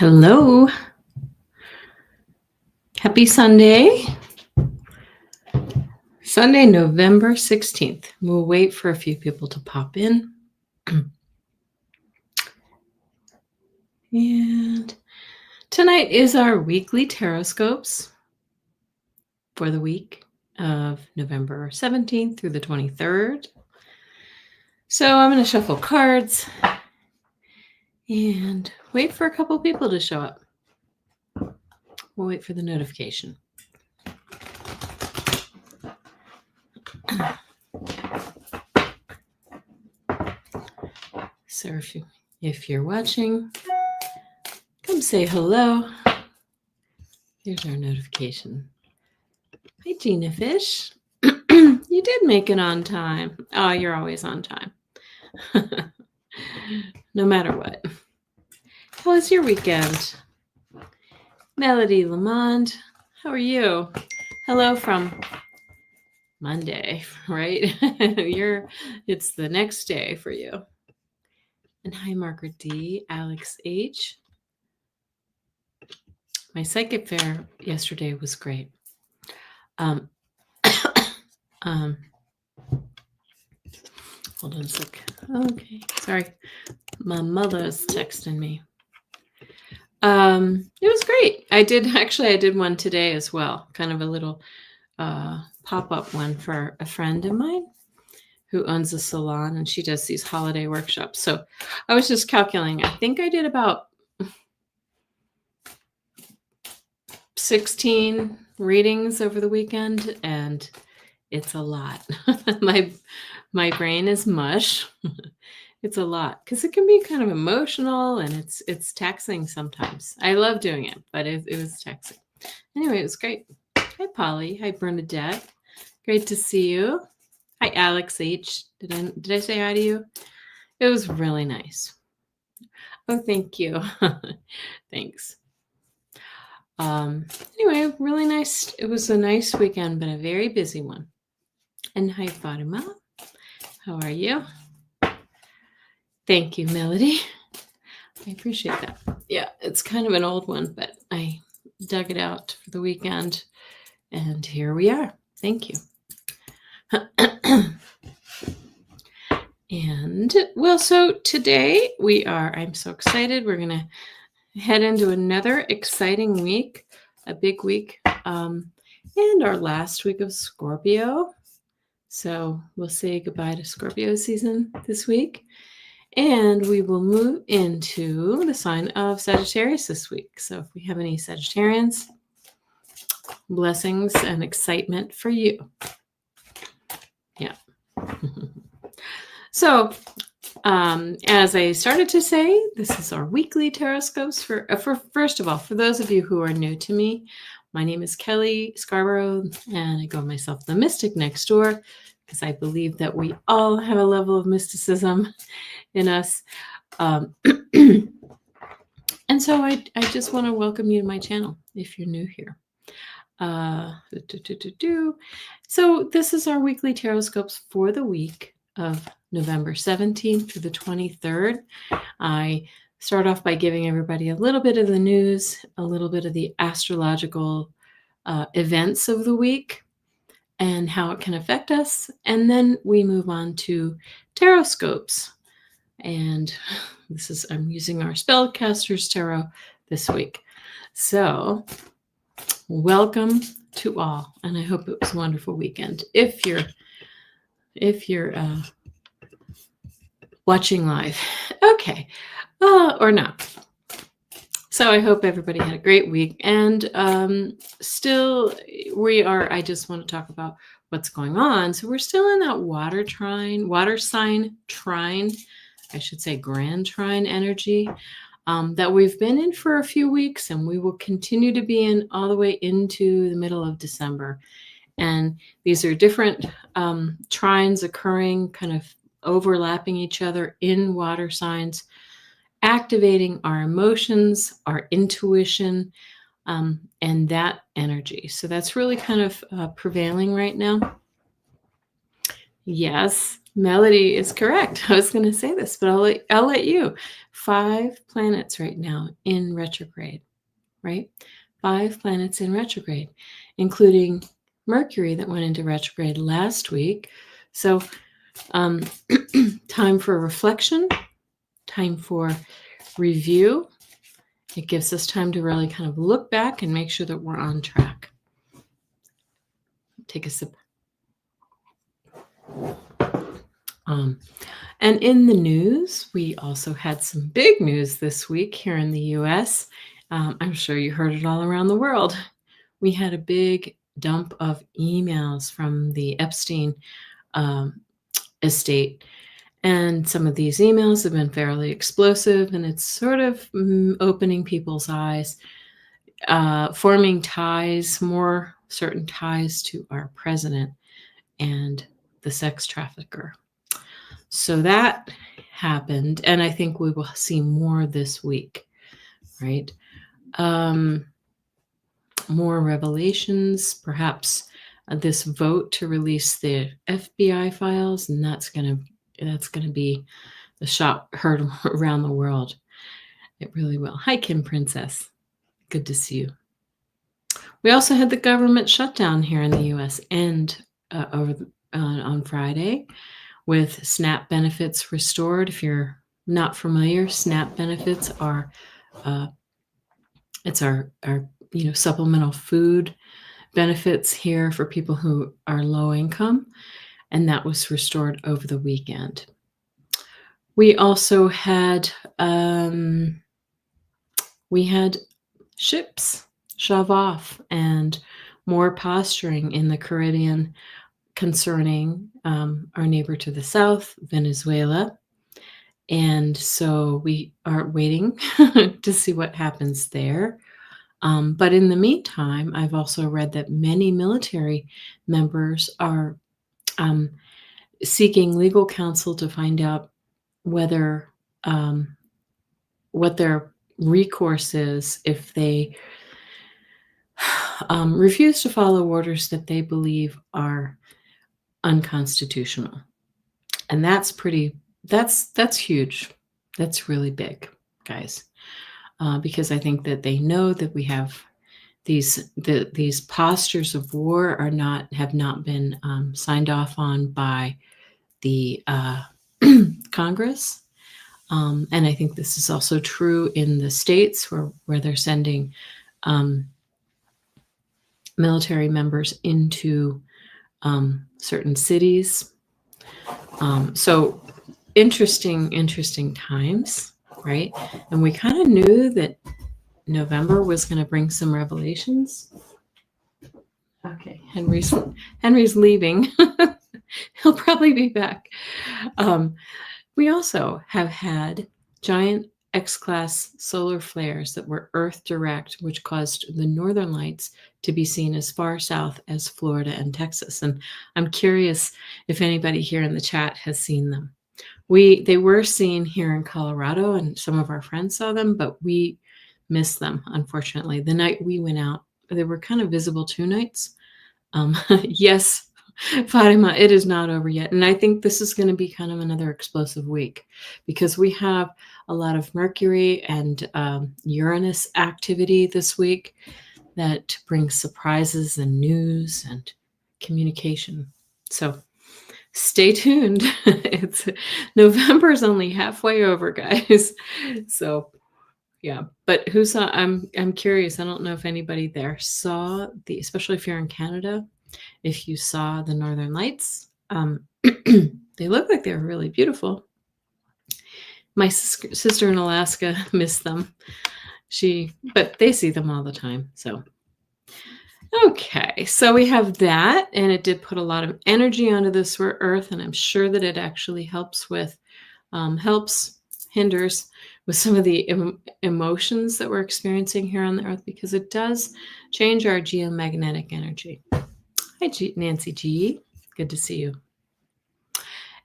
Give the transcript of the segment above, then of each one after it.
Hello. Happy Sunday. Sunday, November 16th. We'll wait for a few people to pop in. And tonight is our weekly TarotScopes for the week of November 17th through the 23rd. So I'm going to shuffle cards and wait for a couple people to show up. We'll wait for the notification. So if you're watching, come say hello. Here's our notification. Hi, Gina Fish. You did make it on time. Oh, you're always on time. No matter what. How was your weekend? Melody Lamond, how are you? Hello from Monday, right? It's the next day for you. And hi, Margaret D, Alex H. My psychic fair yesterday was great. Hold on a sec. Okay, sorry. My mother's texting me. It was great. I did one today as well. Kind of a little pop-up one for a friend of mine who owns a salon, and she does these holiday workshops. So I was just calculating. I think I did about 16 readings over the weekend, and it's a lot. My brain is mush. It's a lot because it can be kind of emotional and it's taxing sometimes. I love doing it, but it was taxing. Anyway, it was great. Hi, Polly. Hi, Bernadette. Great to see you. Hi, Alex H. Did I say hi to you? It was really nice. Oh, thank you. Thanks. Anyway, really nice. It was a nice weekend, but a very busy one. And hi, Fatima. How are you? Thank you, Melody. I appreciate that. Yeah, it's kind of an old one, but I dug it out for the weekend, and here we are. Thank you. And, well, so today I'm so excited. We're going to head into another exciting week, a big week, and our last week of Scorpio. So we'll say goodbye to Scorpio season this week. And we will move into the sign of Sagittarius this week. So if we have any Sagittarians, blessings and excitement for you. Yeah. So as I started to say, this is our weekly TarotScopes for first of all, for those of you who are new to me, my name is Kelly Scarborough, and I go myself the mystic next door because I believe that we all have a level of mysticism in us. And so I just want to welcome you to my channel if you're new here. So this is our weekly TarotScopes for the week of November 17th through the 23rd. I start off by giving everybody a little bit of the news, a little bit of the astrological events of the week and how it can affect us. And then we move on to TarotScopes. And I'm using our Spellcasters Tarot this week. So welcome to all. And I hope it was a wonderful weekend. If you're watching live. Okay. Or not. So I hope everybody had a great week. And still I just want to talk about what's going on. So we're still in that water sign trine, I should say grand trine energy that we've been in for a few weeks, and we will continue to be in all the way into the middle of December. And these are different trines occurring, kind of overlapping each other in water signs, activating our emotions, our intuition, and that energy. So that's really kind of prevailing right now. Yes, Melody is correct. I was going to say this, but I'll let you. 5 planets right now in retrograde, right? 5 planets in retrograde, including Mercury that went into retrograde last week. So, time for reflection, time for review. It gives us time to really kind of look back and make sure that we're on track. Take a sip. And in the news, we also had some big news this week here in the US. I'm sure you heard it all around the world. We had a big dump of emails from the Epstein estate. And some of these emails have been fairly explosive, and it's sort of opening people's eyes, forming ties, more certain ties to our president and the sex trafficker. So that happened, and I think we will see more this week, right? More revelations, perhaps this vote to release the FBI files, and that's going to be the shot heard around the world. It really will. Hi, Kim Princess. Good to see you. We also had the government shutdown here in the U.S. end on Friday, with SNAP benefits restored. If you're not familiar, SNAP benefits are it's our supplemental food benefits here for people who are low income, and that was restored over the weekend. We also had ships shove off and more posturing in the Caribbean concerning our neighbor to the south, Venezuela. And so we are waiting to see what happens there. But in the meantime, I've also read that many military members are seeking legal counsel to find out whether what their recourse is if they refuse to follow orders that they believe are unconstitutional. And that's huge. That's really big, guys. Because I think that they know that we have these postures of war have not been signed off on by the Congress. And I think this is also true in the states where they're sending military members into certain cities. So interesting times, right? And we kind of knew that November was going to bring some revelations. Okay, Henry's leaving. He'll probably be back. We also have had giant X-class solar flares that were Earth direct, which caused the northern lights to be seen as far south as Florida and Texas. And I'm curious if anybody here in the chat has seen them. They were seen here in Colorado, and some of our friends saw them, but we missed them, unfortunately. The night we went out, they were kind of visible 2 nights. Yes, Fatima, it is not over yet. And I think this is going to be kind of another explosive week because we have a lot of Mercury and Uranus activity this week that brings surprises and news and communication. So stay tuned. November is only halfway over, guys. So yeah, but who saw? I'm curious. I don't know if anybody there saw especially if you're in Canada, if you saw the Northern Lights. They look like they were really beautiful. My sister in Alaska missed them. But they see them all the time. So okay, so we have that, and it did put a lot of energy onto this Earth, and I'm sure that it actually hinders with some of the emotions that we're experiencing here on the Earth, because it does change our geomagnetic energy. Hi, Nancy G. Good to see you.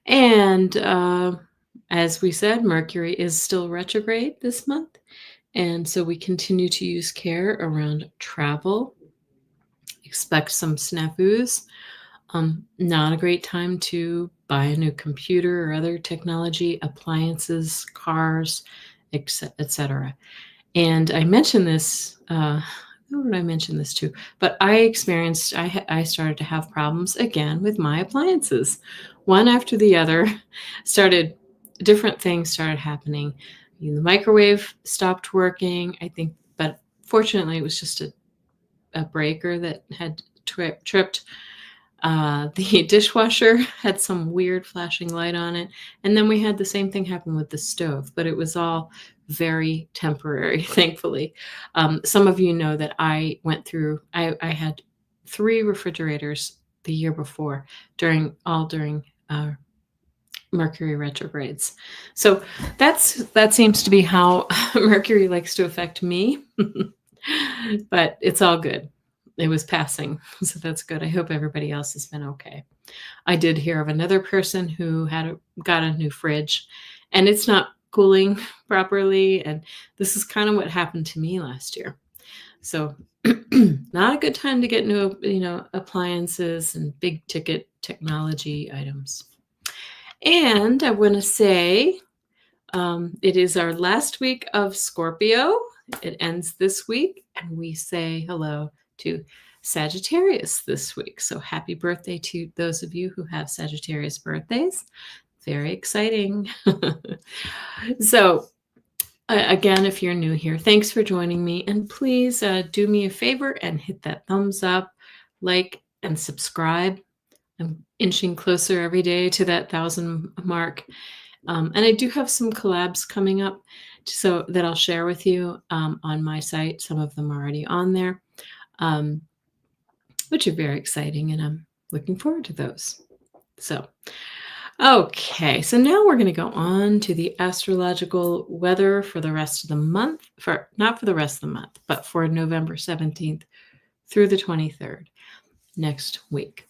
And as we said, Mercury is still retrograde this month, and so we continue to use care around travel. Expect some snafus. Not a great time to buy a new computer or other technology, appliances, cars, etc. And I mentioned this, who did I mention this to? But I started to have problems again with my appliances. One after the other, different things started happening. The microwave stopped working, I think, but fortunately it was just a breaker that had tripped. The dishwasher had some weird flashing light on it. And then we had the same thing happen with the stove, but it was all very temporary, thankfully. Some of you know that I had 3 refrigerators the year before during Mercury retrogrades. So that seems to be how Mercury likes to affect me, but it's all good. It was passing, so that's good. I hope everybody else has been okay. I did hear of another person who got a new fridge, and it's not cooling properly, and this is kind of what happened to me last year. So not a good time to get new, appliances and big ticket technology items. And I want to say it is our last week of Scorpio. It ends this week, and we say hello to Sagittarius this week. So happy birthday to those of you who have Sagittarius birthdays. Very exciting. So again, if you're new here, thanks for joining me. And please do me a favor and hit that thumbs up, like, and subscribe. I'm inching closer every day to that 1,000 mark. And I do have some collabs coming up so that I'll share with you on my site. Some of them are already on there, which are very exciting, and I'm looking forward to those. So, okay, so now we're going to go on to the astrological weather for the rest of the month, not for the rest of the month, but for November 17th through the 23rd, next week.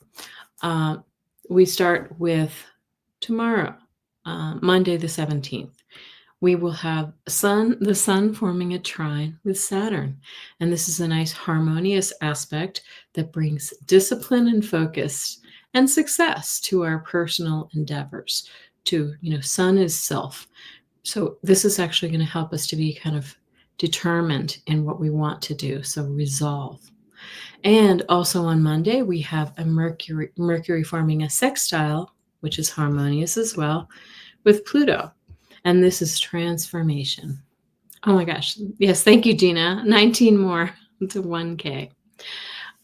We start with tomorrow, Monday the 17th. We will have the sun forming a trine with Saturn. And this is a nice harmonious aspect that brings discipline and focus and success to our personal endeavors. Sun is self. So this is actually going to help us to be kind of determined in what we want to do. So resolve. And also on Monday, we have a Mercury forming a sextile, which is harmonious as well, with Pluto. And this is transformation. Oh my gosh. Yes, thank you, Gina. 19 more to 1K.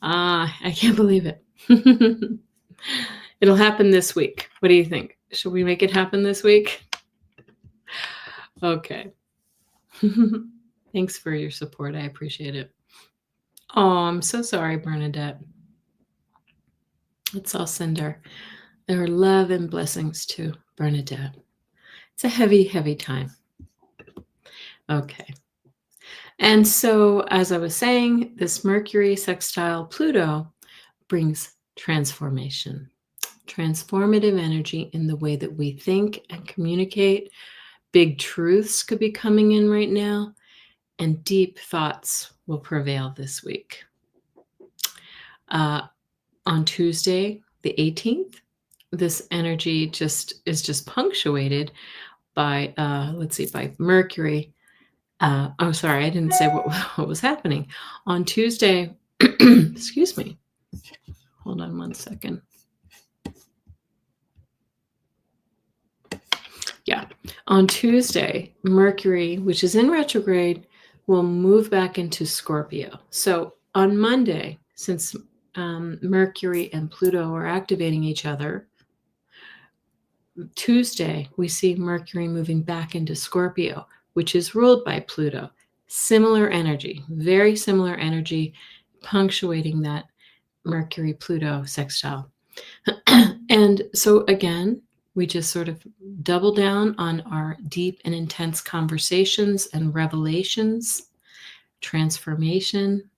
I can't believe it. It'll happen this week. What do you think? Should we make it happen this week? Okay. Thanks for your support. I appreciate it. Oh, I'm so sorry, Bernadette. Let's all send our love and blessings to Bernadette. It's a heavy, heavy time. Okay. And so, as I was saying, this Mercury sextile Pluto brings transformation, transformative energy in the way that we think and communicate. Big truths could be coming in right now, and deep thoughts will prevail this week. On Tuesday, the 18th, this energy is just punctuated by, by Mercury. Sorry, I didn't say what was happening. On Tuesday, excuse me. Hold on one second. Yeah. On Tuesday, Mercury, which is in retrograde, will move back into Scorpio. So on Monday, since Mercury and Pluto are activating each other, Tuesday, we see Mercury moving back into Scorpio, which is ruled by Pluto. Similar energy, very similar energy, punctuating that Mercury-Pluto sextile. And so again, we just sort of double down on our deep and intense conversations and revelations, transformation.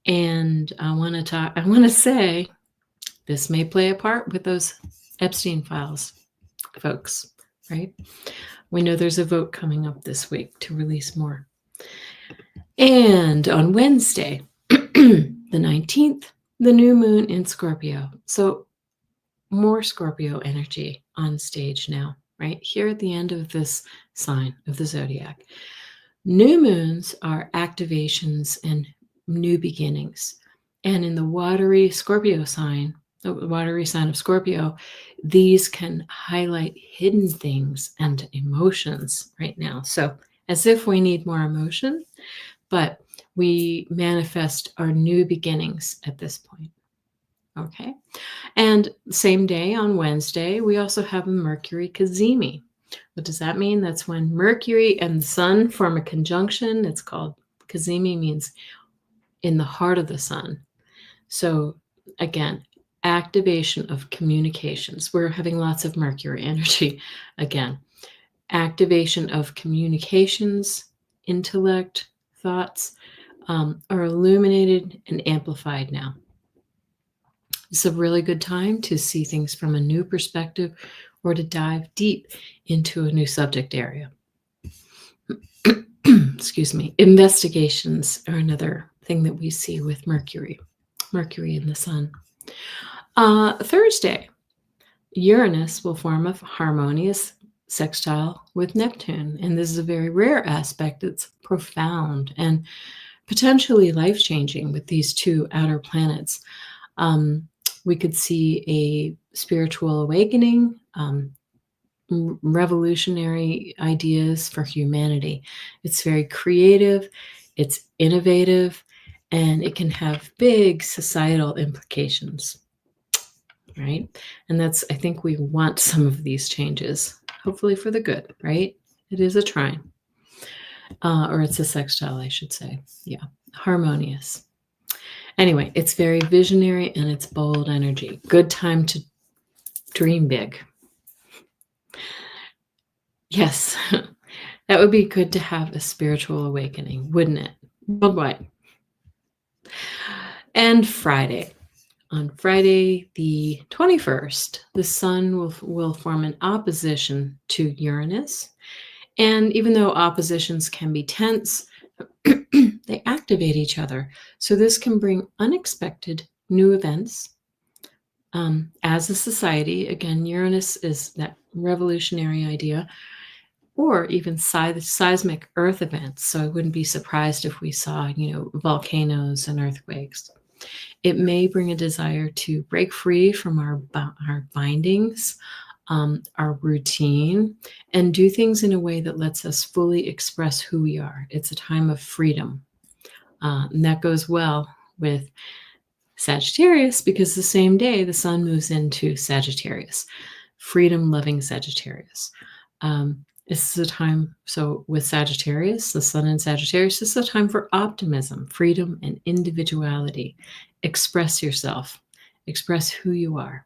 And I want to say this may play a part with those Epstein files, folks, right? We know there's a vote coming up this week to release more. And on Wednesday, the 19th, the new moon in Scorpio. So more Scorpio energy on stage now, right? Here at the end of this sign of the zodiac. New moons are activations and new beginnings. And in the watery Scorpio sign, the watery sign of Scorpio, these can highlight hidden things and emotions right now. So as if we need more emotion, but we manifest our new beginnings at this point. Okay. And same day on Wednesday, we also have a Mercury cazimi. What does that mean? That's when Mercury and the sun form a conjunction. It's called cazimi, means in the heart of the sun. So again, activation of communications. We're having lots of Mercury energy again. Activation of communications, intellect, thoughts are illuminated and amplified now. It's a really good time to see things from a new perspective or to dive deep into a new subject area. Excuse me. Investigations are another thing that we see with Mercury and the sun. Thursday, Uranus will form a harmonious sextile with Neptune. And this is a very rare aspect. It's profound and potentially life-changing with these two outer planets. We could see a spiritual awakening, revolutionary ideas for humanity. It's very creative, it's innovative, and it can have big societal implications, right? And I think we want some of these changes, hopefully for the good, right? It is a trine, or it's a sextile, I should say. Yeah, harmonious. Anyway, it's very visionary and it's bold energy. Good time to dream big. Yes, that would be good to have a spiritual awakening, wouldn't it? Worldwide. And Friday. On Friday, the 21st, the sun will form an opposition to Uranus. And even though oppositions can be tense, they activate each other. So this can bring unexpected new events. As a society, again, Uranus is that revolutionary idea, or even seismic earth events. So I wouldn't be surprised if we saw, volcanoes and earthquakes. It may bring a desire to break free from our bindings, our routine, and do things in a way that lets us fully express who we are. It's a time of freedom. And that goes well with Sagittarius, because the same day the sun moves into Sagittarius, freedom-loving Sagittarius. This is a time, so with Sagittarius, the sun in Sagittarius, this is a time for optimism, freedom, and individuality. Express yourself. Express who you are.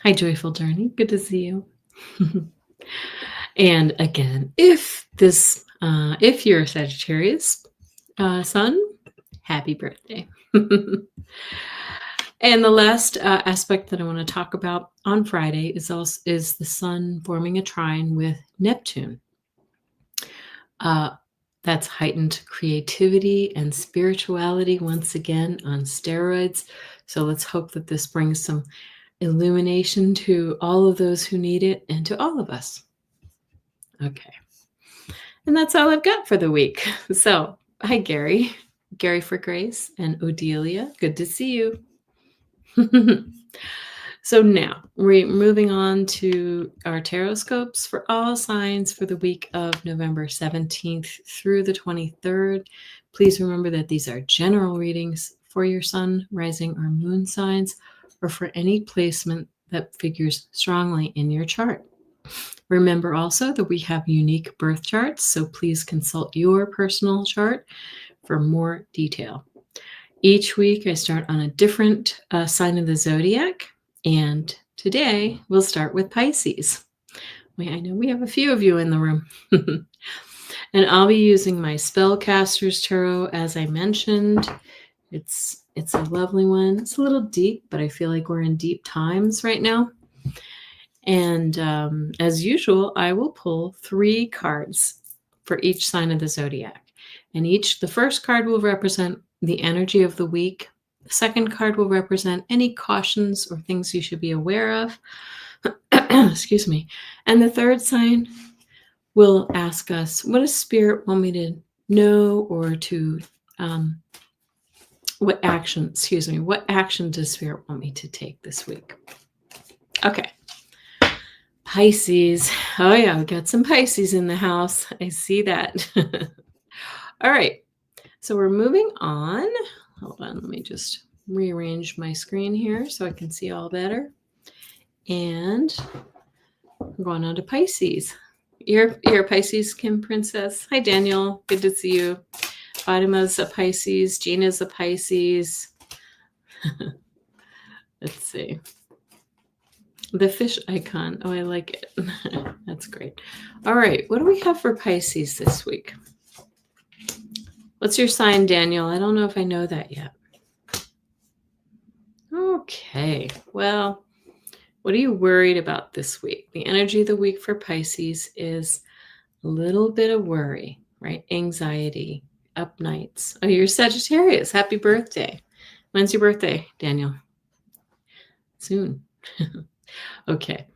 Hi, Joyful Journey. Good to see you. And again, if you're a Sagittarius sun, happy birthday. And the last aspect that I want to talk about on Friday is the sun forming a trine with Neptune. That's heightened creativity and spirituality once again on steroids. So let's hope that this brings some illumination to all of those who need it and to all of us. Okay. And that's all I've got for the week. So, hi, Gary for Grace, and Odelia. Good to see you. So now we're moving on to our TarotScopes for all signs for the week of November 17th through the 23rd. Please remember that these are general readings for your sun, rising, or moon signs, or for any placement that figures strongly in your chart. Remember also that we have unique birth charts, so please consult your personal chart for more detail. Each week I start on a different sign of the zodiac, and today we'll start with Pisces. I know we have a few of you in the room. And I'll be using my Spellcaster's Tarot, as I mentioned. It's a lovely one. It's a little deep, but I feel like we're in deep times right now. And as usual, I will pull 3 cards for each sign of the zodiac. And the first card will represent the energy of the week. The The second card will represent any cautions or things you should be aware of. Excuse me. And the third sign will ask us, what does Spirit want me to know, or to what action does Spirit want me to take this week? Okay. Pisces. Oh yeah, we got some Pisces in the house. I see that. All right. So we're moving on. Hold on. Let me just rearrange my screen here so I can see all better. And we're going on to Pisces. You're a Pisces, Kim Princess. Hi, Daniel. Good to see you. Fatima's a Pisces. Gina's a Pisces. Let's see. The fish icon. Oh, I like it. That's great. All right. What do we have for Pisces this week? What's your sign, Daniel? I don't know if I know that yet. Okay. Well, what are you worried about this week? The energy of the week for Pisces is a little bit of worry, right? Anxiety, up nights. Oh, you're Sagittarius. Happy birthday. When's your birthday, Daniel? Soon. Okay.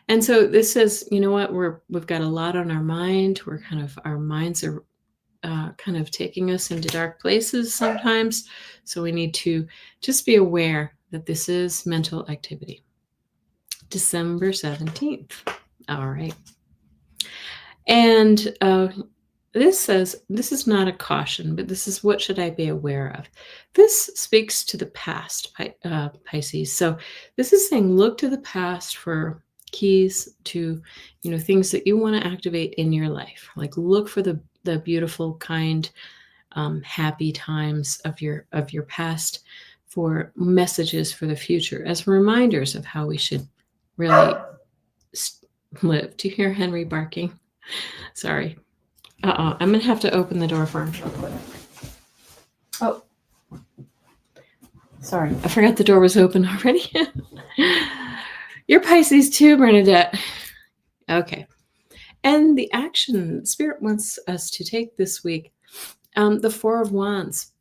And so this says, you know what, we've got a lot on our mind. Our minds are kind of taking us into dark places sometimes. So we need to just be aware that this is mental activity. December 17th. All right. And this says, this is not a caution, but this is what should I be aware of? This speaks to the past, Pisces. So this is saying, look to the past for keys to, things that you want to activate in your life. Like look for the beautiful, kind, happy times of your past, for messages for the future, as reminders of how we should really live. Do you hear Henry barking? Sorry. I'm going to have to open the door for him. Oh, sorry. I forgot the door was open already. You're Pisces too, Bernadette. Okay. And the action Spirit wants us to take this week, the Four of Wands.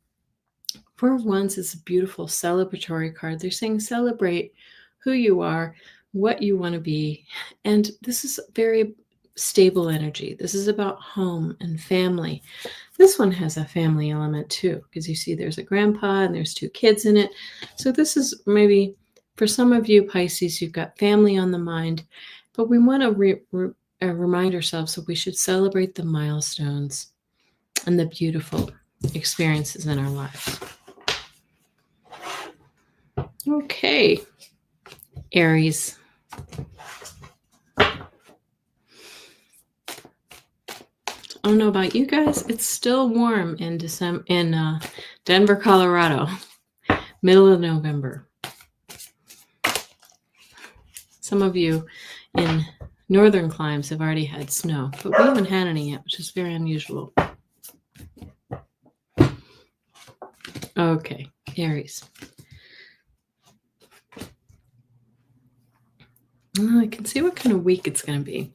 Four of Wands is a beautiful celebratory card. They're saying celebrate who you are, what you want to be. And this is very stable energy. This is about home and family. This one has a family element too, because you see there's a grandpa and there's two kids in it. So this is maybe for some of you Pisces, you've got family on the mind, but we want to remind ourselves that we should celebrate the milestones and the beautiful experiences in our lives. Okay, Aries. I don't know about you guys. It's still warm in Denver, Colorado, middle of November. Some of you in northern climes have already had snow, but we haven't had any yet, which is very unusual. Okay, Aries. I can see what kind of week it's going to be.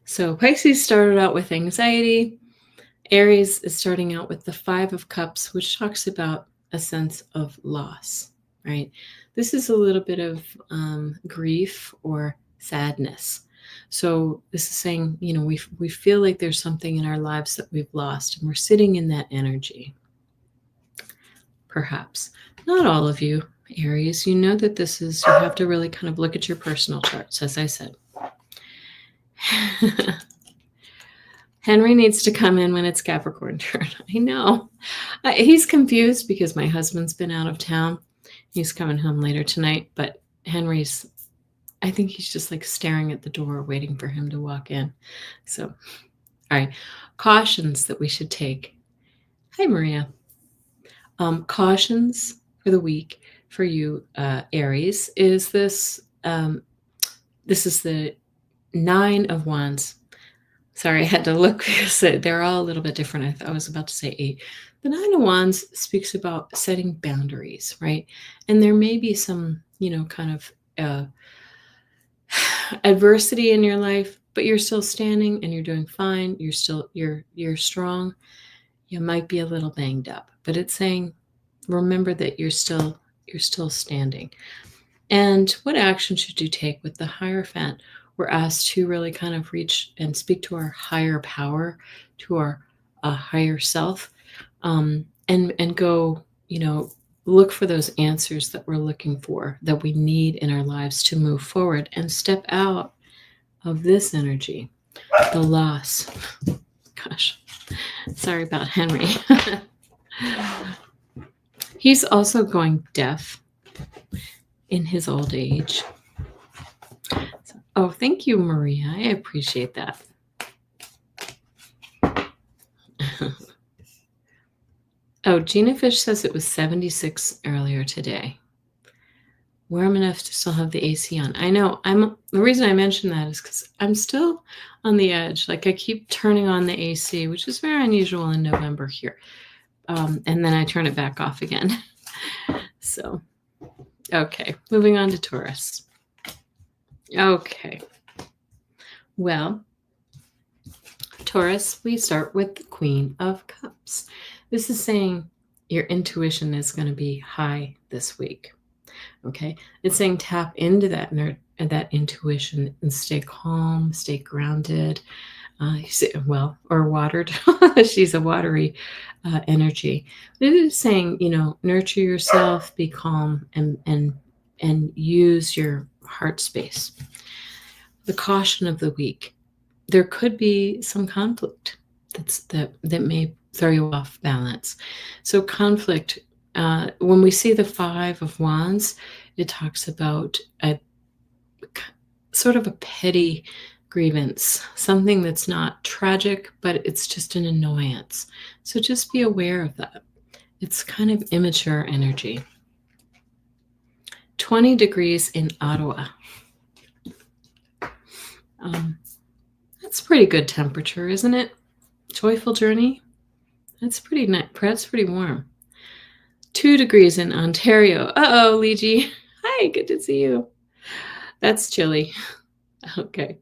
So Pisces started out with anxiety. Aries is starting out with the Five of Cups, which talks about a sense of loss, right? This is a little bit of grief or sadness. So this is saying, we feel like there's something in our lives that we've lost, and we're sitting in that energy. Perhaps. Not all of you, Aries. You know that you have to really kind of look at your personal charts, as I said. Henry needs to come in when it's Capricorn turn. I know. He's confused because my husband's been out of town. He's coming home later tonight, but I think he's just like staring at the door, waiting for him to walk in. So, all right. Cautions that we should take. Hi, Maria. Cautions for the week for you, Aries, is this. This is the Nine of Wands. Sorry, I had to look because they're all a little bit different. I was about to say 8. The Nine of Wands speaks about setting boundaries, right? And there may be some, kind of adversity in your life, but you're still standing and you're doing fine. You're strong. You might be a little banged up, but it's saying, remember that you're still you're still standing. And what action should you take with the Hierophant? We're asked to really kind of reach and speak to our higher power, to our higher self, and go, look for those answers that we're looking for, that we need in our lives to move forward and step out of this energy, the loss. Gosh, sorry about Henry. He's also going deaf in his old age. Oh, thank you, Maria. I appreciate that. Oh, Gina Fish says it was 76 earlier today. Warm enough to still have the AC on. I know. The reason I mention that is because I'm still on the edge. Like, I keep turning on the AC, which is very unusual in November here. And then I turn it back off again. So, okay. Moving on to Taurus. Okay. Well, Taurus, we start with the Queen of Cups. This is saying your intuition is going to be high this week. Okay. It's saying tap into that intuition and stay calm, stay grounded. Or watered. She's a watery energy. It is saying, nurture yourself, be calm, and use your heart space. The caution of the week. There could be some conflict that may throw you off balance. So conflict, when we see the Five of Wands, it talks about a sort of a petty grievance, something that's not tragic, but it's just an annoyance. So just be aware of that. It's kind of immature energy. 20 degrees in Ottawa. That's pretty good temperature, isn't it? Joyful journey. That's pretty nice. That's pretty warm. 2 degrees in Ontario. Uh-oh, Leegi. Hi, good to see you. That's chilly. Okay.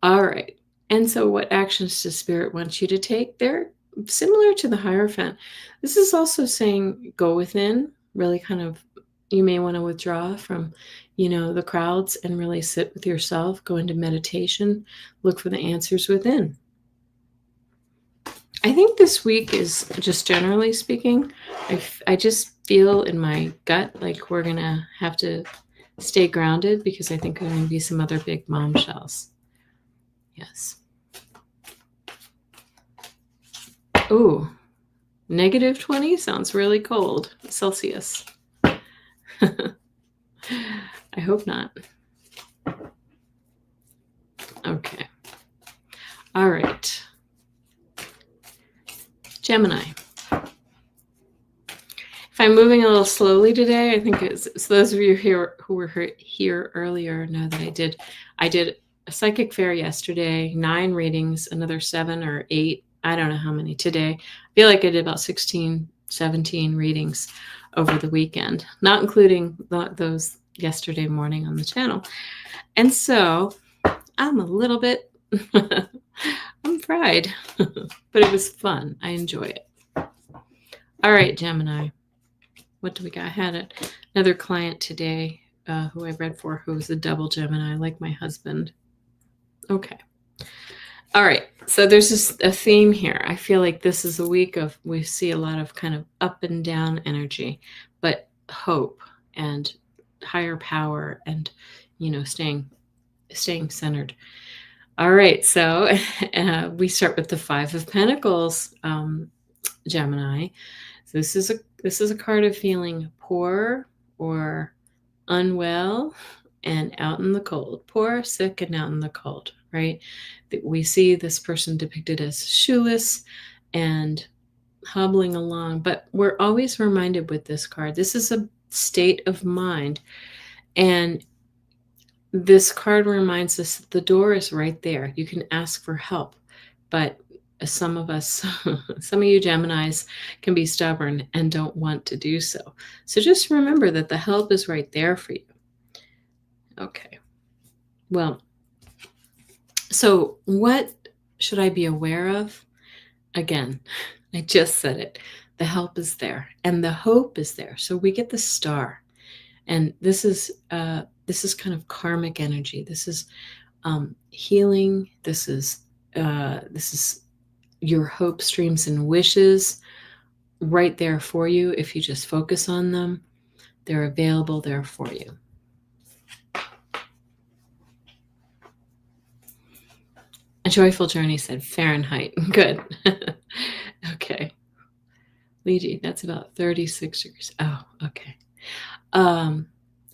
All right. And so what actions does Spirit want you to take? They're similar to the Hierophant. This is also saying go within, really kind of, you may want to withdraw from, the crowds and really sit with yourself, go into meditation, look for the answers within. I think this week is, just generally speaking, I just feel in my gut like we're going to have to stay grounded because I think there are going to be some other big bombshells. Yes. Ooh, -20 sounds really cold. Celsius. I hope not. Okay. All right. Gemini. If I'm moving a little slowly today, I think it's so those of you here who were here earlier know that I did a psychic fair yesterday, 9 readings, another 7 or 8. I don't know how many today. I feel like I did about 16, 17 readings over the weekend, not including those yesterday morning on the channel. And so I'm a little bit, I'm fried, but it was fun. I enjoy it. All right, Gemini. What do we got? I had another client today who I read for who was a double Gemini, like my husband. Okay. All right. So there's a theme here. I feel like this is a week of, we see a lot of kind of up and down energy, but hope and higher power and, staying centered. All right. So we start with the 5 of Pentacles, Gemini. So this is a card of feeling poor or unwell and out in the cold. Poor, sick, and out in the cold, right? We see this person depicted as shoeless and hobbling along, but we're always reminded with this card, this is a state of mind. And this card reminds us that the door is right there. You can ask for help, but some of us, some of you Geminis can be stubborn and don't want to do so. So just remember that the help is right there for you. Okay. Well, so what should I be aware of? Again, I just said it. The help is there and the hope is there. So we get the star. And this is kind of karmic energy. This is healing. This is your hopes, dreams, and wishes right there for you. If you just focus on them, they're available there for you. A joyful journey, said Fahrenheit. Good. Okay. Liji, that's about 36 degrees. Oh, okay.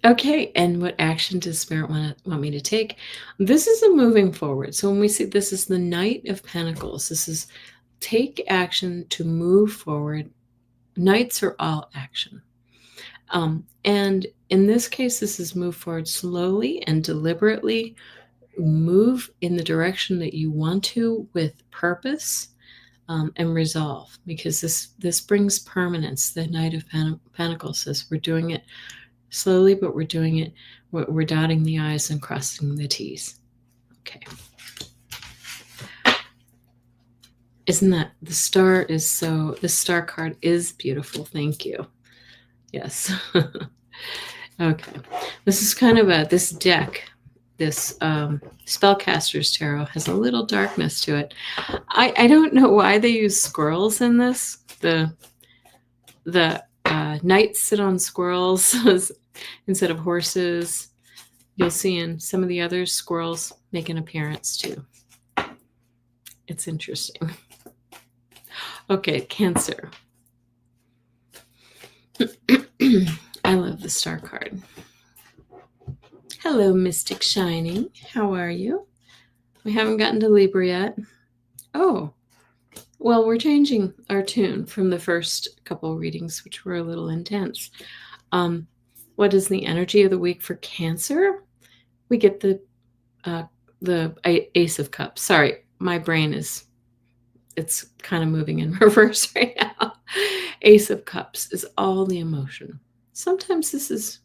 Okay, and what action does Spirit want me to take? This is a moving forward. So when we see this is the Knight of Pentacles, this is take action to move forward. Knights are all action. And in this case, this is move forward slowly and deliberately. Move in the direction that you want to with purpose and resolve, because this brings permanence. The Knight of Pentacles says we're doing it slowly, but we're doing it, we're dotting the I's and crossing the T's. Okay. Isn't that, the star card is beautiful. Thank you. Yes. Okay. This is kind of this deck, this Spellcaster's Tarot has a little darkness to it. I don't know why they use squirrels in this. The knights sit on squirrels instead of horses. You'll see in some of the others, squirrels make an appearance too. It's interesting. Okay, Cancer. I love the star card. Hello, Mystic Shining. How are you? We haven't gotten to Libra yet. Oh, well, we're changing our tune from the first couple readings, which were a little intense. What is the energy of the week for Cancer? We get the Ace of Cups. Sorry, my brain it's kind of moving in reverse right now. Ace of Cups is all the emotion. Sometimes this is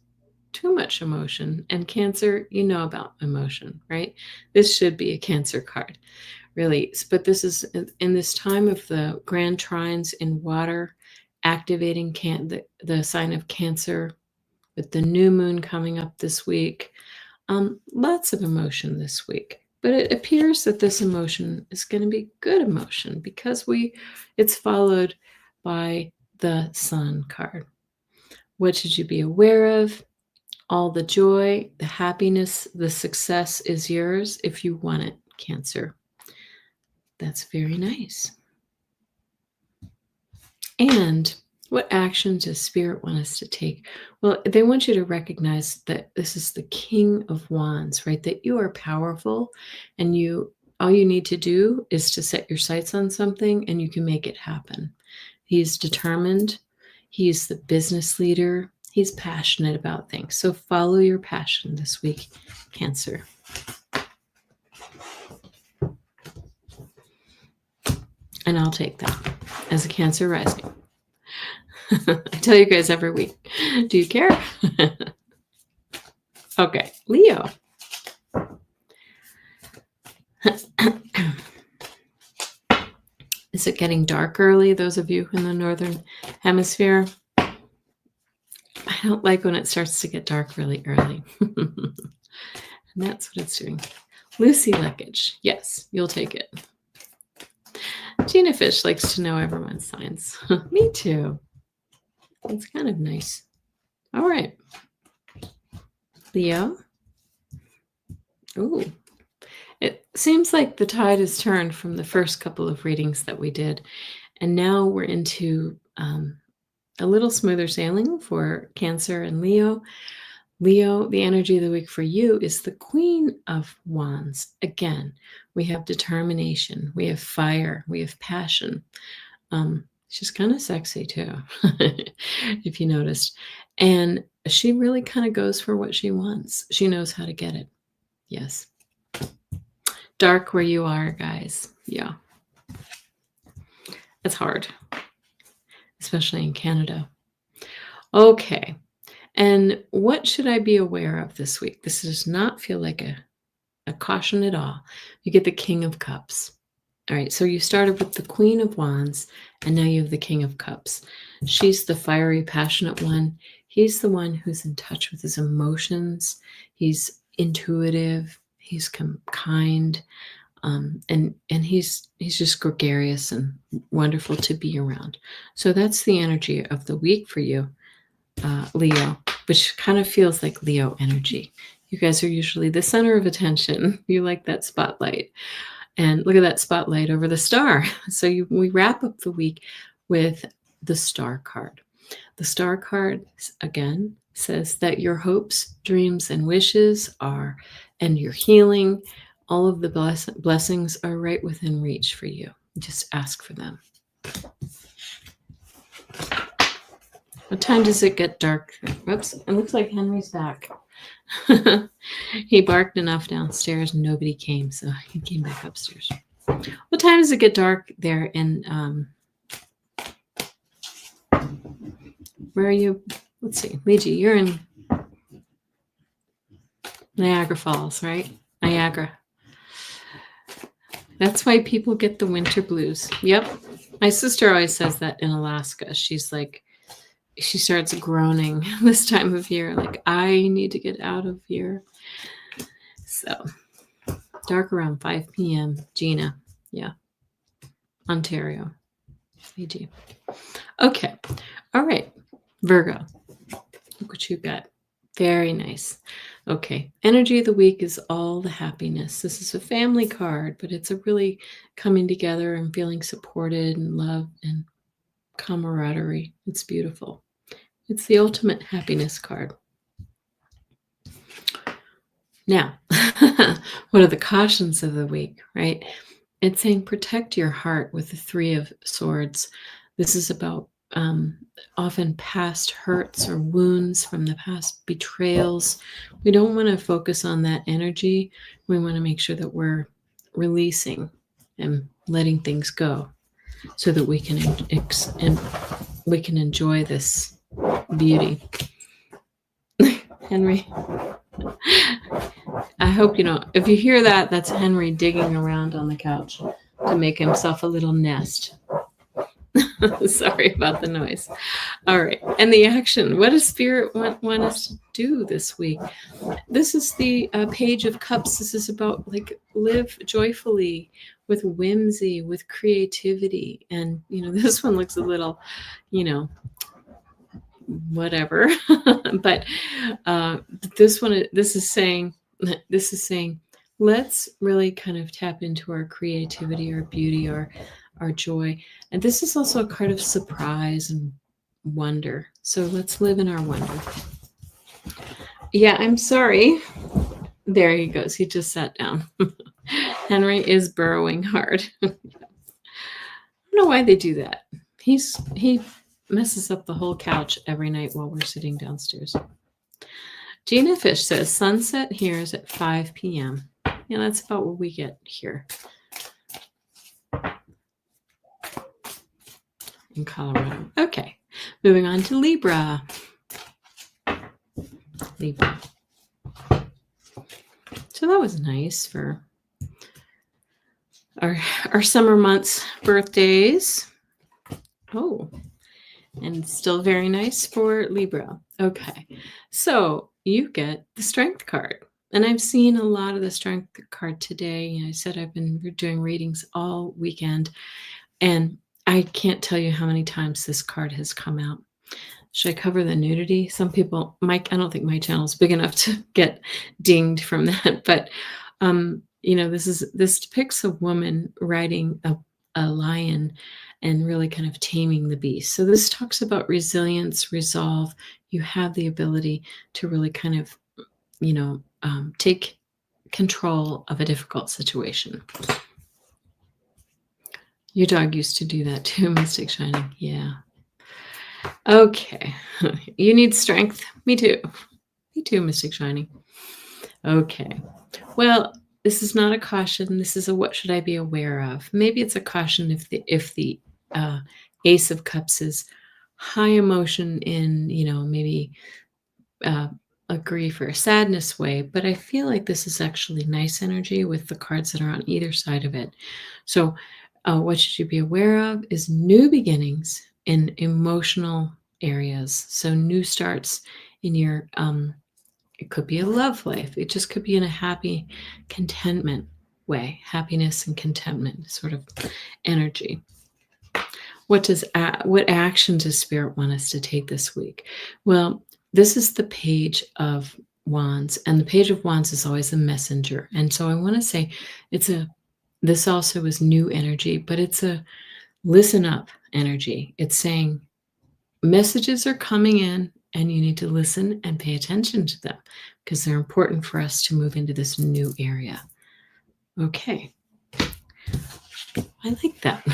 too much emotion, and Cancer, you know about emotion, right? This should be a Cancer card, really. But this is in this time of the grand trines in water, activating the sign of Cancer with the new moon coming up this week. Lots of emotion this week, but it appears that this emotion is going to be good emotion because it's followed by the Sun card. What should you be aware of? All the joy, the happiness, the success is yours if you want it, Cancer. That's very nice. And what action does Spirit want us to take? Well, they want you to recognize that this is the King of Wands, right? That you are powerful, and all you need to do is to set your sights on something and you can make it happen. He's determined. He's the business leader. He's passionate about things. So follow your passion this week, Cancer. And I'll take that as a Cancer rising. I tell you guys every week. Do you care? Okay, Leo. Is it getting dark early, those of you in the Northern Hemisphere? I don't like when it starts to get dark really early. And that's what it's doing. Lucy Leckage. Yes, you'll take it. Gina Fish likes to know everyone's signs. Me too. It's kind of nice. All right. Leo. Ooh. It seems like the tide has turned from the first couple of readings that we did. And now we're into a little smoother sailing for Cancer and Leo. Leo, the energy of the week for you is the Queen of Wands. Again, we have determination, we have fire, we have passion. She's kind of sexy too, if you noticed. And she really kind of goes for what she wants. She knows how to get it. Yes. Dark where you are, guys. Yeah. It's hard, especially in Canada. Okay. And what should I be aware of this week? This does not feel like a caution at all. You get the King of Cups. All right, so you started with the Queen of Wands, and now you have the King of Cups. She's the fiery, passionate one. He's the one who's in touch with his emotions. He's intuitive. He's kind. And he's just gregarious and wonderful to be around. So that's the energy of the week for you, Leo, which kind of feels like Leo energy. You guys are usually the center of attention. You like that spotlight. And look at that spotlight over the star. So we wrap up the week with the star card. The star card, again, says that your hopes, dreams, and wishes are, and your healing, all of the blessings are right within reach for you. Just ask for them. What time does it get dark? Oops, it looks like Henry's back. He barked enough downstairs and nobody came, so he came back upstairs. What time does it get dark there in, where are you? Let's see, Leiji, you're in Niagara Falls, right? Niagara. That's why people get the winter blues. Yep. My sister always says that in Alaska. She's like, she starts groaning this time of year, like, I need to get out of here. So, dark around 5 p.m. Gina. Yeah. Ontario. Fiji. Okay. All right. Virgo. Look what you got. Very nice. Okay. Energy of the week is all the happiness. This is a family card, but it's a really coming together and feeling supported and loved and camaraderie. It's beautiful. It's the ultimate happiness card. Now, what are the cautions of the week, right? It's saying protect your heart with the 3 of Swords. This is about often past hurts or wounds from the past, betrayals. We don't want to focus on that energy. We want to make sure that we're releasing and letting things go so that we can enjoy this beauty. Henry, I hope you know, if you hear that, that's Henry digging around on the couch to make himself a little nest. Sorry about the noise. All right. And the action. What does Spirit want us to do this week? This is the Page of Cups. This is about like live joyfully with whimsy, with creativity. And, this one looks a little, whatever. But this is saying, let's really kind of tap into our creativity, our beauty, our joy. And this is also a card of surprise and wonder. So let's live in our wonder. Yeah, I'm sorry. There he goes. He just sat down. Henry is burrowing hard. I don't know why they do that. He messes up the whole couch every night while we're sitting downstairs. Gina Fish says sunset here is at 5 p.m. Yeah, that's about what we get here in Colorado. Okay, moving on to Libra. So that was nice for our summer months birthdays. Oh, and still very nice for Libra. Okay, so you get the Strength card. And I've seen a lot of the Strength card today. I said I've been doing readings all weekend. And I can't tell you how many times this card has come out. Should I cover the nudity? Some people, I don't think my channel is big enough to get dinged from that. But, this depicts a woman riding a lion and really kind of taming the beast. So this talks about resilience, resolve. You have the ability to really kind of, take control of a difficult situation. Your dog used to do that too, Mystic Shining. Yeah. Okay. You need strength. Me too. Me too, Mystic Shining. Okay. Well, this is not a caution. This is a what should I be aware of? Maybe it's a caution if the Ace of Cups is high emotion in, maybe a grief or a sadness way. But I feel like this is actually nice energy with the cards that are on either side of it. So what should you be aware of is new beginnings in emotional areas. So new starts in your, it could be a love life. It just could be in a happy contentment way, happiness and contentment sort of energy. What action does Spirit want us to take this week? Well, this is the Page of Wands, and the Page of Wands is always a messenger. And so I want to say this also is new energy, but it's a listen up energy. It's saying messages are coming in and you need to listen and pay attention to them because they're important for us to move into this new area. Okay. I like that.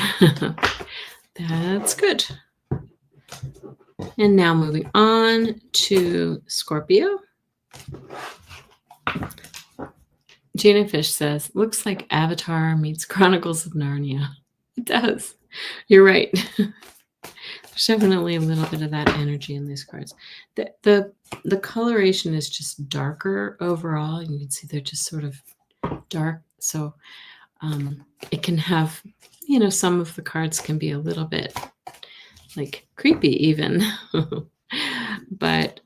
That's good. And now moving on to Scorpio. Gina Fish says, looks like Avatar meets Chronicles of Narnia. It does. You're right. There's definitely a little bit of that energy in these cards. The coloration is just darker overall. You can see they're just sort of dark. So it can have, some of the cards can be a little bit like creepy even. But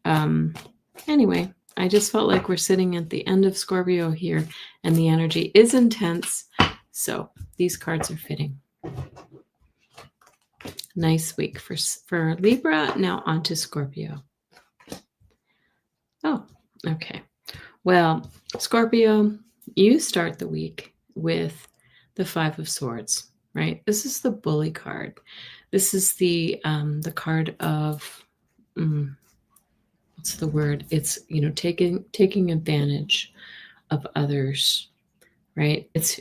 anyway, I just felt like we're sitting at the end of Scorpio here and the energy is intense. So these cards are fitting. Nice week for Libra. Now on to Scorpio. Oh, okay. Well, Scorpio, you start the week with the Five of Swords, right? This is the bully card. This is the card of what's the word? It's taking advantage of others, right? It's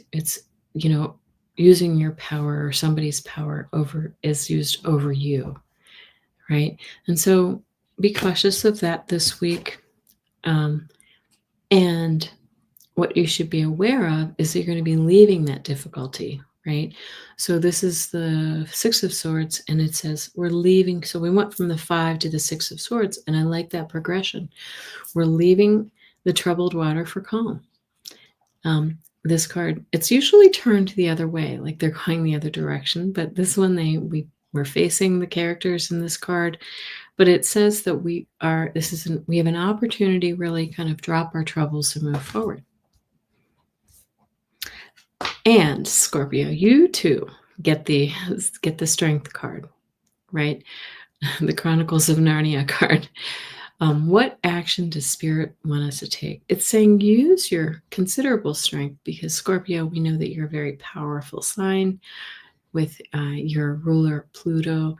using your power or somebody's power is used over you, right? And so be cautious of that this week. And what you should be aware of is that you're going to be leaving that difficulty, right? So this is the Six of Swords, and it says we're leaving. So we went from the 5 to the 6 of Swords, and I like that progression. We're leaving the troubled water for calm. This card, it's usually turned the other way, like they're going the other direction. But this one, we're facing the characters in this card. But it says that we have an opportunity really kind of drop our troubles and move forward. And Scorpio, you too get the Strength card, right? The Chronicles of Narnia card. What action does Spirit want us to take? It's saying use your considerable strength because Scorpio, we know that you're a very powerful sign with your ruler Pluto,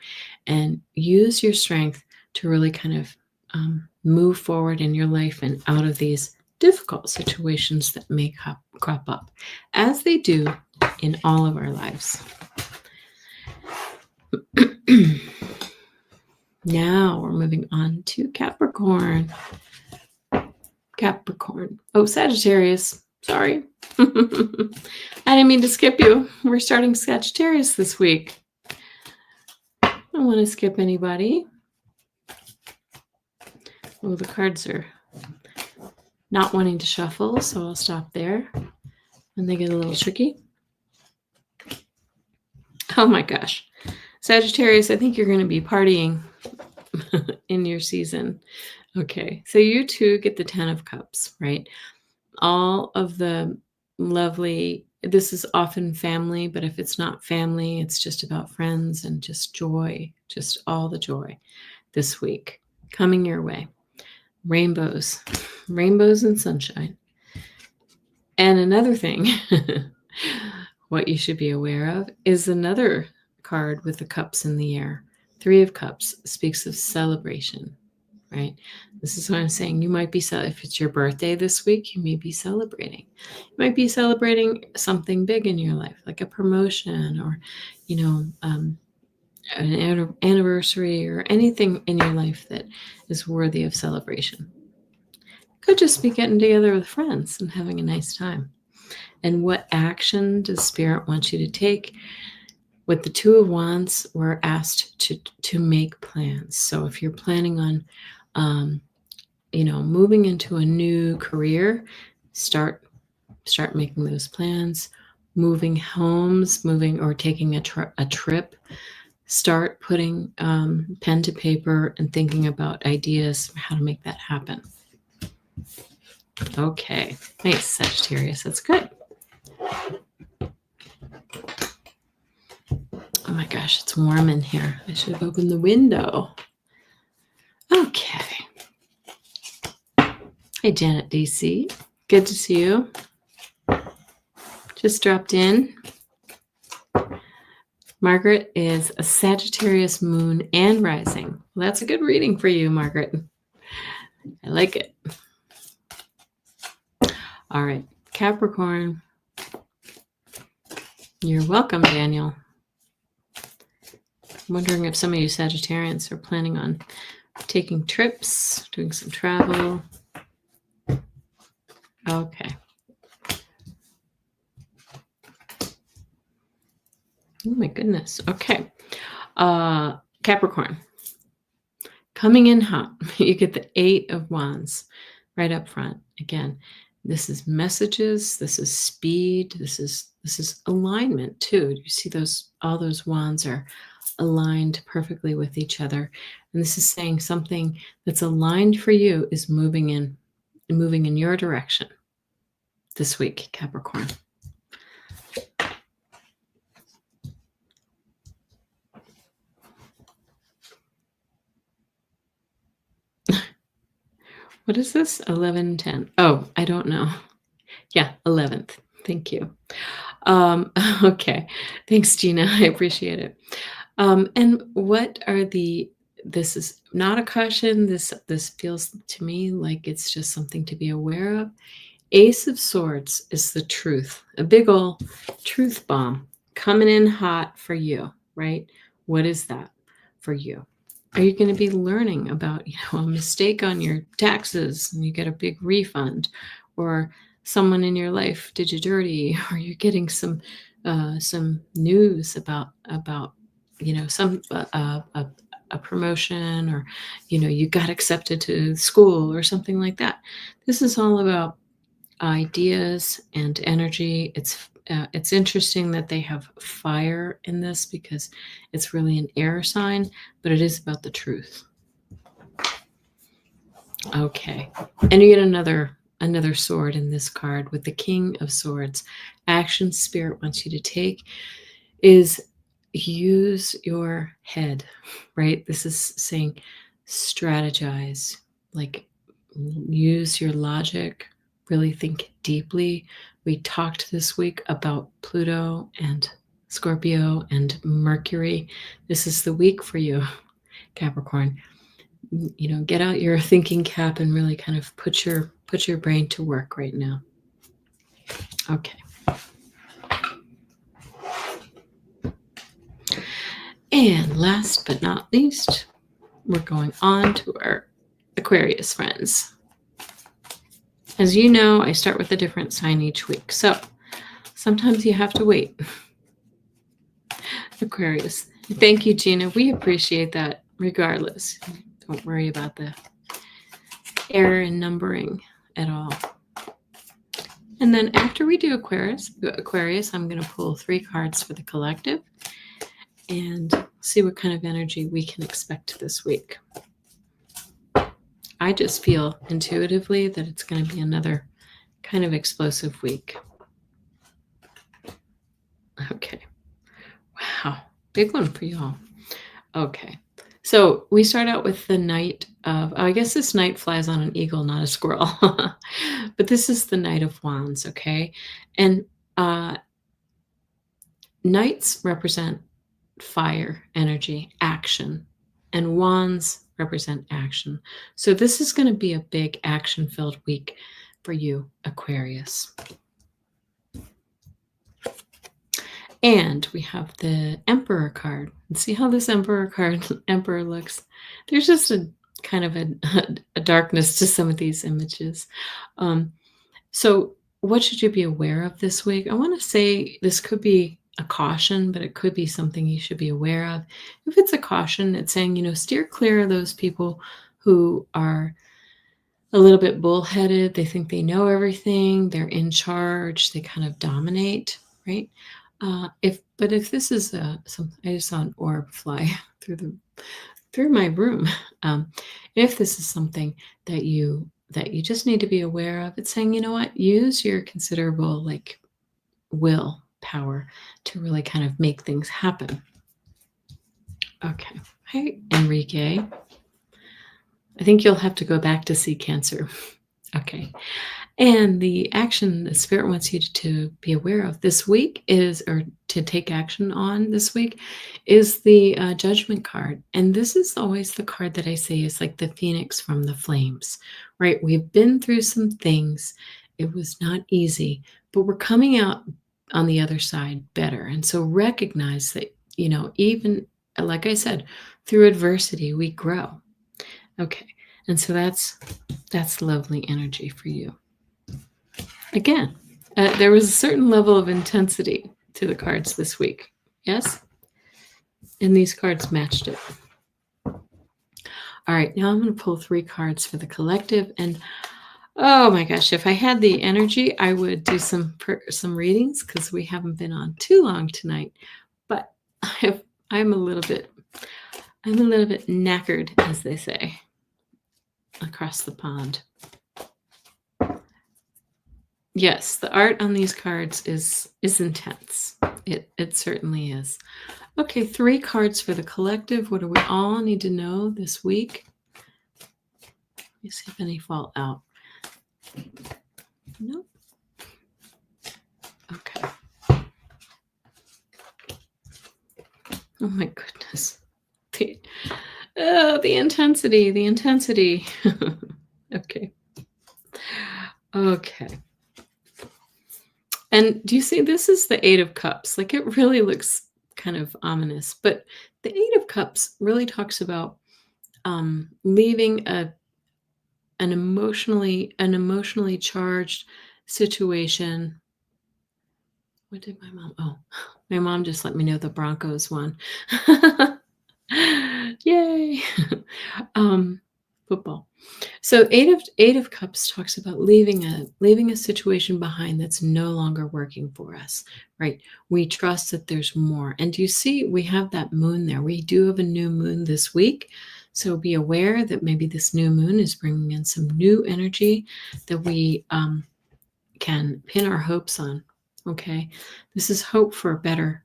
and use your strength to really kind of move forward in your life and out of these difficult situations that may crop up, as they do in all of our lives. Now we're moving on to Capricorn. Oh, Sagittarius. Sorry. I didn't mean to skip you. We're starting Sagittarius this week. I don't want to skip anybody. Oh, the cards are not wanting to shuffle, so I'll stop there. And they get a little tricky. Oh my gosh. Sagittarius, I think you're going to be partying in your season. Okay, so you too get the 10 of Cups, right? All of the lovely, this is often family, but if it's not family, it's just about friends and just joy, just all the joy this week coming your way. Rainbows and sunshine. And another thing, what you should be aware of is another card with the cups in the air. 3 of Cups speaks of celebration, right? This is what I'm saying. You might be, if it's your birthday this week, you may be celebrating. You might be celebrating something big in your life, like a promotion or, an anniversary or anything in your life that is worthy of celebration. Could just be getting together with friends and having a nice time. And what action does Spirit want you to take? With the 2 of Wands, we're asked to make plans. So if you're planning on, moving into a new career, start making those plans. Moving homes, or taking a trip, start putting pen to paper and thinking about ideas for how to make that happen. Okay, nice, Sagittarius. That's good. Oh my gosh, it's warm in here. I should have opened the window. Okay. Hey, Janet DC. Good to see you. Just dropped in. Margaret is a Sagittarius moon and rising. Well, that's a good reading for you, Margaret. I like it. All right, Capricorn. You're welcome, Daniel. I'm wondering if some of you Sagittarians are planning on taking trips, doing some travel. Okay. Oh my goodness. Okay. Capricorn. Coming in hot. You get the 8 of Wands right up front. Again, this is messages, this is speed, this is alignment too. You see all those wands are aligned perfectly with each other. And this is saying something that's aligned for you is moving in your direction this week, Capricorn. What is this? 11:10. Oh, I don't know. Yeah, 11th. Thank you. Okay. Thanks, Gina. I appreciate it. And what are this is not a caution. This feels to me like it's just something to be aware of. Ace of Swords is the truth, a big ol' truth bomb coming in hot for you, right? What is that for you? Are you going to be learning about, a mistake on your taxes and you get a big refund, or someone in your life did you dirty, or you're getting some news about some a promotion, or you got accepted to school or something like that. This is all about ideas and energy. It's interesting that they have fire in this because it's really an air sign, but it is about the truth. Okay, and you get another sword in this card with the King of Swords. Action Spirit wants you to take is use your head, right? This is saying strategize, like use your logic, really think deeply. We talked this week about Pluto and Scorpio and Mercury. This is the week for you, Capricorn. Get out your thinking cap and really kind of put your brain to work right now. Okay. And last but not least, we're going on to our Aquarius friends. As you know, I start with a different sign each week. So sometimes you have to wait. Aquarius. Thank you, Gina. We appreciate that regardless. Don't worry about the error in numbering at all. And then after we do Aquarius, I'm going to pull 3 cards for the collective and see what kind of energy we can expect this week. I just feel intuitively that it's going to be another kind of explosive week. Okay. Wow. Big one for y'all. Okay. So we start out with the Knight of, I guess this knight flies on an eagle, not a squirrel. But this is the Knight of Wands, okay? And knights represent fire, energy, action, and wands represent action. So this is going to be a big action-filled week for you, Aquarius. And we have the Emperor card. And see how this Emperor looks? There's just a kind of a darkness to some of these images. So what should you be aware of this week? I want to say this could be a caution, but it could be something you should be aware of. If it's a caution, it's saying, steer clear of those people who are a little bit bullheaded. They think they know everything. They're in charge. They kind of dominate, right? If this is I just saw an orb fly through my room. If this is something that you just need to be aware of, it's saying, you know what, use your considerable like will power to really kind of make things happen. Okay. Hi, Enrique. I think you'll have to go back to see Cancer. Okay. And the action the Spirit wants you to be aware of this week is, or to take action on this week, is the Judgment card. And this is always the card that I say is like the phoenix from the flames, right? We've been through some things. It was not easy, but we're coming out on the other side better. And so recognize that, you know, even like I said, through adversity, we grow. Okay. And so that's lovely energy for you. Again, there was a certain level of intensity to the cards this week. Yes? And these cards matched it. All right, now I'm going to pull 3 cards for the collective. And oh my gosh, if I had the energy, I would do some readings because we haven't been on too long tonight. But I'm a little bit knackered, as they say, across the pond. Yes, the art on these cards is intense. It certainly is. Okay, 3 cards for the collective. What do we all need to know this week? Let me see if any fall out. Nope. Okay. Oh my goodness. The intensity. Okay. Okay. And do you see, this is the 8 of Cups. Like, it really looks kind of ominous, but the 8 of Cups really talks about leaving an emotionally charged situation. What did my mom? Oh, my mom just let me know the Broncos won. Yay. Football. So 8 of Cups talks about leaving a situation behind that's no longer working for us, right? We trust that there's more. And you see, we have that moon there. We do have a new moon this week. So be aware that maybe this new moon is bringing in some new energy that we can pin our hopes on. Okay, this is hope for a better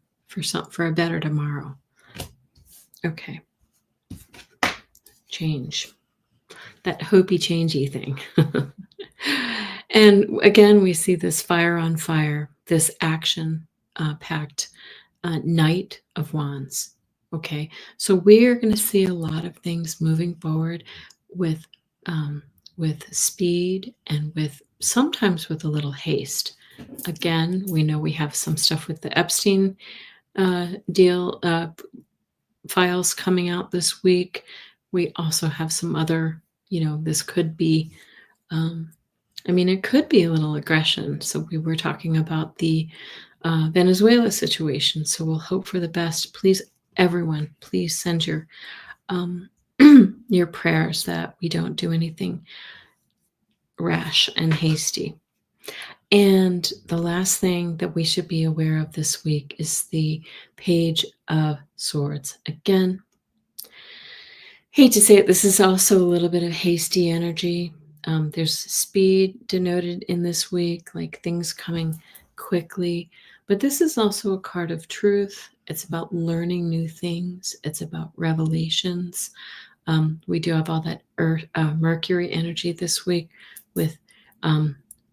tomorrow. Okay, change. That hopey changey thing. And again, we see this fire on fire, this action packed Knight of Wands. Okay, so we're going to see a lot of things moving forward with speed and sometimes with a little haste. Again, we know we have some stuff with the Epstein deal files coming out this week. We also have some other, this could be, it could be a little aggression. So we were talking about the Venezuela situation. So we'll hope for the best. Please, everyone, please send your your prayers that we don't do anything rash and hasty. And the last thing that we should be aware of this week is the Page of Swords. Again, hate to say it, this is also a little bit of hasty energy. There's speed denoted in this week, like things coming quickly. But this is also a card of truth. It's about learning new things. It's about revelations. We do have all that Mercury energy this week with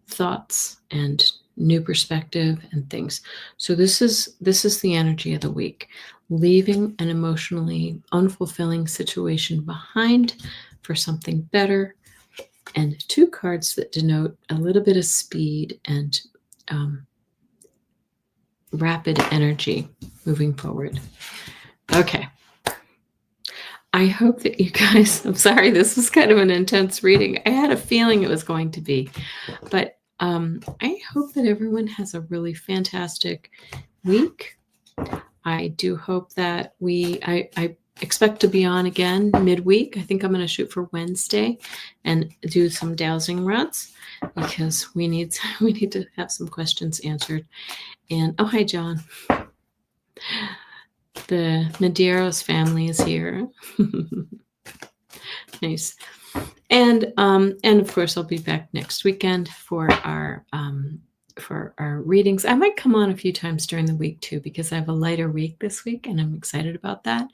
thoughts and new perspective and things. So this is the energy of the week. Leaving an emotionally unfulfilling situation behind for something better. And 2 cards that denote a little bit of speed and rapid energy moving forward. Okay. I hope that you guys, I'm sorry, this was kind of an intense reading. I had a feeling it was going to be, but I hope that everyone has a really fantastic week. I do hope that I expect to be on again midweek. I think I'm going to shoot for Wednesday and do some dowsing rods because we need to have some questions answered. And oh, hi, John. The Medeiros family is here. Nice. And of course, I'll be back next weekend for our readings. I might come on a few times during the week too, because I have a lighter week this week, and I'm excited about that.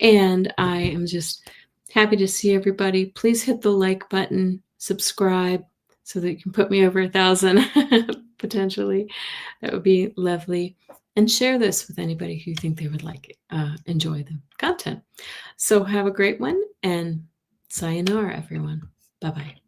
And I am just happy to see everybody. Please hit the like button, subscribe, so that you can put me over 1,000 potentially. That would be lovely. And share this with anybody who you think they would like enjoy the content. So have a great one, and sayonara, everyone. Bye-bye.